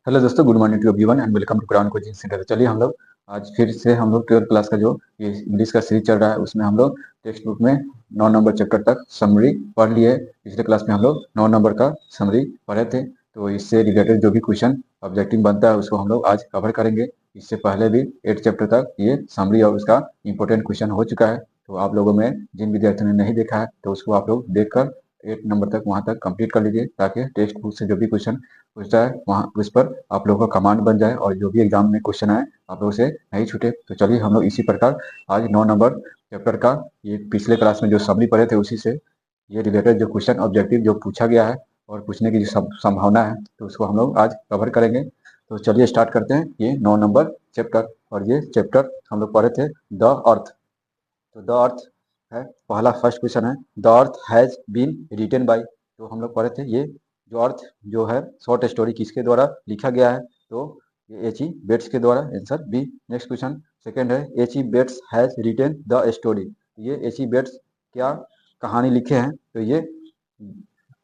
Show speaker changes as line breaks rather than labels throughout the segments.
Hello दोस्तों, good morning to everyone and welcome to Quran coaching centre. चलिए हम लोग आज फिर से हम लोग 12th क्लास का जो ये इंग्लिश का सीरीज चल रहा है उसमें हम लोग टेक्स्ट बुक में 9 नंबर चैप्टर तक समरी पढ़ लिए। पिछले क्लास में हम लोग 9 नंबर का समरी पढ़े थे, तो इससे रिलेटेड जो भी क्वेश्चन ऑब्जेक्टिव बनता है उसको हम लोग आज कवर करेंगे। इससे पहले भी 8 चैप्टर तक ये समरी और उसका इंपॉर्टेंट क्वेश्चन हो चुका है, तो आप लोगों में जिन विद्यार्थियों ने नहीं देखा है तो उसको आप लोग देखकर 8 नंबर तक वहाँ तक कंप्लीट कर लीजिए, ताकि टेक्स्ट बुक से जो भी क्वेश्चन पूछता है वहाँ उस पर आप लोगों का कमांड बन जाए और जो भी एग्जाम में क्वेश्चन आए आप लोगों से नहीं छूटे। तो चलिए हम लोग इसी प्रकार आज 9 नंबर चैप्टर का ये पिछले क्लास में जो समरी पढ़े थे उसी से ये रिलेटेड जो क्वेश्चन ऑब्जेक्टिव जो पूछा गया है और पूछने की जो संभावना है तो उसको हम लोग आज कवर करेंगे। तो चलिए स्टार्ट करते हैं ये 9 नंबर चैप्टर। और ये चैप्टर हम लोग पढ़े थे द अर्थ। तो द अर्थ है पहला, फर्स्ट क्वेश्चन है the earth has been written by. तो हम लोग पढ़े थे ये जो अर्थ जो है शॉर्ट स्टोरी किसके द्वारा लिखा गया है, तो ये एच ई बेट्स के द्वारा, answer B. Next question second है H E Bates has written the story. ये एच ई बेट्स क्या कहानी लिखे हैं, तो ये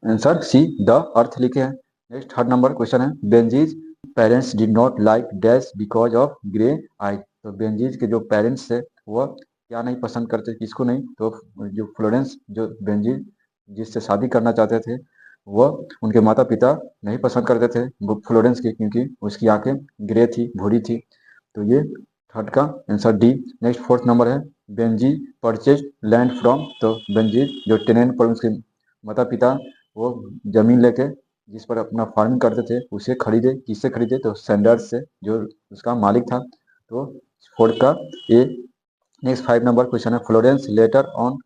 आंसर सी द अर्थ लिखे हैं। नेक्स्ट थर्ड नंबर क्वेश्चन है Benji's parents did not like dash because of grey eye. तो बेंजीज के जो पेरेंट्स थे वह क्या नहीं पसंद करते, किसको नहीं, तो जो फ्लोरेंस जो बेंजीज जिससे शादी करना चाहते थे वह उनके माता पिता नहीं पसंद करते थे वो फ्लोरेंस की, क्योंकि उसकी आंखें ग्रे थी, भूरी थी। तो ये थर्ड का answer D. Next fourth number है बेंजी परचेज लैंड फ्रॉम। तो बेंजी जो टेनेंट पर उसके माता पिता वो जमीन लेके जिस पर अपना फार्मिंग करते थे उसे खरीदे, किससे खरीदे, तो सैंडर्स से जो उसका मालिक था। तो फोर्थ का ए। नेक्स्ट 5 नंबर क्वेश्चन है Florence later on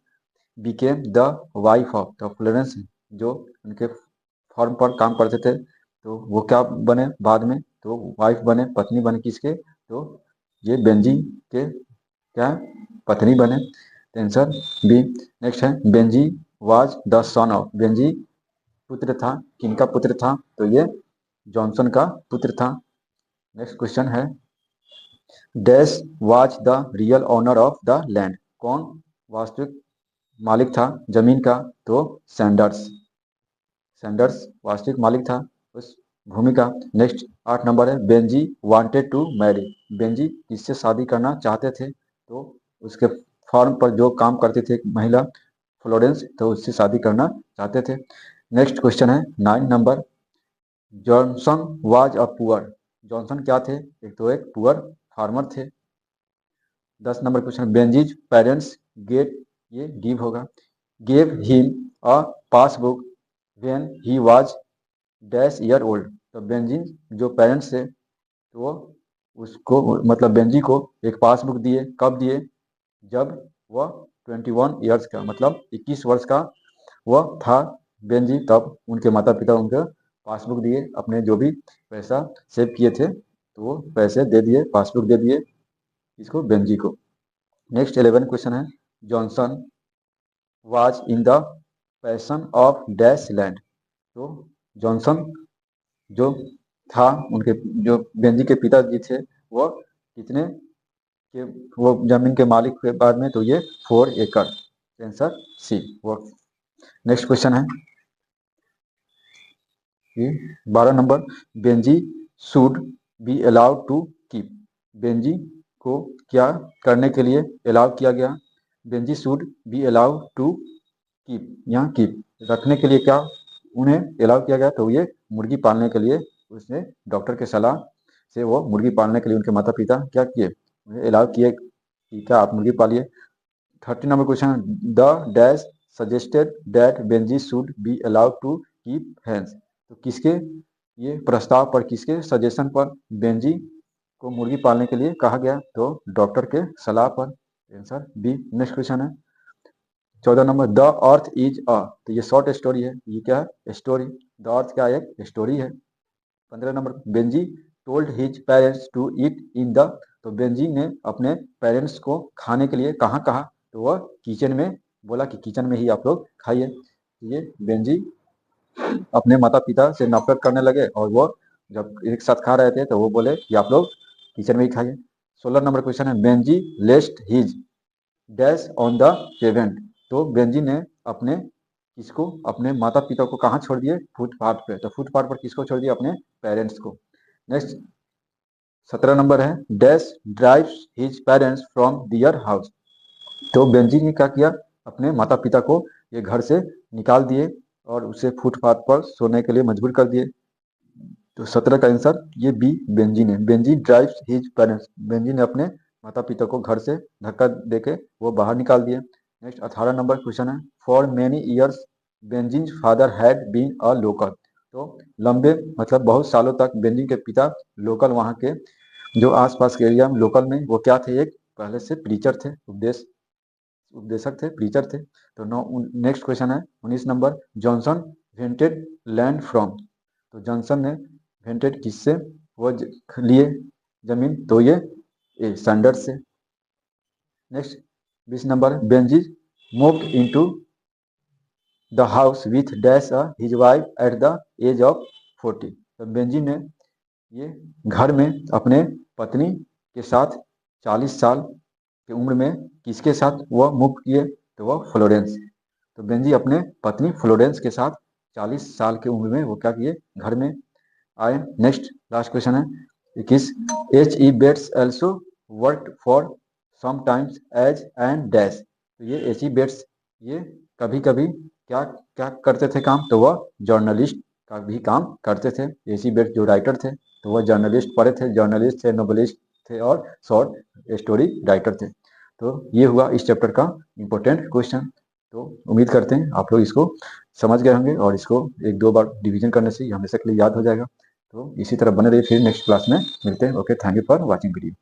became the wife of. तो फ्लोरेंस जो उनके फॉर्म पर काम करते थे तो वो क्या बने बाद में, तो वाइफ बने, पत्नी बने किसके, तो ये बेंजी के क्या पत्नी बने, आंसर बी। नेक्स्ट है Benji was the son of. Benji पुत्र था, किनका पुत्र था, तो ये जॉनसन का पुत्र था। नेक्स्ट क्वेश्चन है dash was the real owner of the land. कौन वास्तविक मालिक था जमीन का, तो सैंडर्स। सैंडर्स वास्तविक मालिक था उस भूमि का। नेक्स्ट 8 नंबर है Benji wanted to marry. Benji किससे शादी करना चाहते थे, तो उसके फार्म पर जो काम करती थी एक महिला फ्लोरेंस, तो उससे शादी करना चाहते थे। नेक्स्ट क्वेश्चन है 9 number Johnson was a poor. Johnson क्या थे, एक तो एक पुअर फार्मर थे। 10 नंबर क्वेश्चन बेंजीज पेरेंट्स गेट, ये गिव होगा, gave him a passbook when he was dash year old. तो बेंजीन जो पेरेंट्स थे तो वो उसको मतलब बेंजी को एक पासबुक दिए, कब दिए, जब वह 21 ईयर्स का मतलब 21 वर्ष का वह था बेंजी, तब उनके माता पिता उनको पासबुक दिए, अपने जो भी पैसा सेव किए थे तो वो पैसे दे दिए, पासबुक दे दिए इसको बेंजी को। नेक्स्ट 11 क्वेश्चन है Johnson was in the passion of dash land. तो जॉनसन जो था उनके जो बेंजी के पिताजी थे वो कितने के वो जमीन के मालिक के बाद में, तो ये 4 एकड़, आंसर सी वो। नेक्स्ट क्वेश्चन है ये 12 number Benji should be allowed to keep. Benji को क्या करने के लिए अलाउ किया गया, Benji should be allowed to keep, यहाँ कीप रखने के लिए क्या उन्हें अलाउ किया गया, तो ये मुर्गी पालने के लिए उसने डॉक्टर के सलाह से वो मुर्गी पालने के लिए उनके माता पिता क्या किए, उन्हें अलाउ किए कि क्या आप मुर्गी पालिए। 13 number question the dash suggested that Benji should be allowed to keep hens. तो किसके ये प्रस्ताव पर, किसके सजेशन पर बेंजी को मुर्गी पालने के लिए कहा गया, तो डॉक्टर के सलाह पर, आंसर बी। नेक्स्ट क्वेश्चन है 14 number the earth is a. तो ये शॉर्ट स्टोरी है, ये क्या है स्टोरी, द अर्थ क्या एक स्टोरी है। 15 number Benji told his parents to eat in the. तो बेंजी ने अपने पेरेंट्स को खाने के लिए कहाँ कहा, तो वह किचन में बोला कि किचन में ही आप लोग खाइए। ये बेंजी अपने माता पिता से नफरत करने लगे और वो जब एक साथ खा रहे थे तो वो बोले कि आप लोग किचन में ही खाइए। 16 नंबर क्वेश्चन है Benji lest his dash on the pavement. तो बेंजी ने अपने किसको, अपने माता पिता को कहाँ छोड़ दिए, फुटपाथ पे। तो फुटपाथ पर किसको छोड़ दिया, अपने पेरेंट्स को। नेक्स्ट 17 नंबर है, dash drives his parents from their house. तो बेंजी ने क्या किया, अपने माता पिता को ये घर से निकाल दिए और उसे फुटपाथ पर सोने के लिए मजबूर कर दिए। तो 17 का आंसर ये बी बेंजी ने, Benji drives his parents, Benji ने अपने माता पिता को घर से धक्का देके वो बाहर निकाल दिए। नेक्स्ट 18 नंबर क्वेश्चन है, for many years Benjin father had been a local. तो लंबे मतलब बहुत सालों तक बेंजिन के पिता लोकल, वहाँ के जो आसपास के एरिया में लोकल में वो क्या थे, एक पहले से प्रीचर थे, उपदेशक थे, प्रीचर थे। तो नेक्स्ट क्वेश्चन है 19 number, Johnson wanted land from. तो जॉनसन ने वेंटेड किससे वो लिए जमीन, तो ये सैंडर्स से। Next 20 number, Benji moved into the house with dash his wife at the age of 40। तो बेंजी ने ये घर में अपने पत्नी के साथ 40 साल की उम्र में किसके साथ वह मूव किए, तो वह फ्लोरेंस। तो बेंजी अपने पत्नी फ्लोरेंस के साथ 40 साल की उम्र में वो क्या किए, घर में आए। नेक्स्ट लास्ट क्वेश्चन है 21, H E bets also work for some times as and dash. तो ये एच ई बेट्स ये कभी कभी क्या क्या करते थे काम, तो वह जर्नलिस्ट का भी काम करते थे। एच ई बेट्स जो राइटर थे, तो वह जर्नलिस्ट पढ़े थे, जर्नलिस्ट थे, नोबलिस्ट थे और शॉर्ट स्टोरी राइटर थे। तो ये हुआ इस चैप्टर का इम्पोर्टेंट क्वेश्चन। तो उम्मीद करते हैं आप लोग इसको समझ गए होंगे और इसको एक दो बार डिवीजन करने से हमेशा के लिए याद हो जाएगा। तो इसी तरह बने रहिए, फिर नेक्स्ट क्लास में मिलते हैं। Okay, thank you for watching video.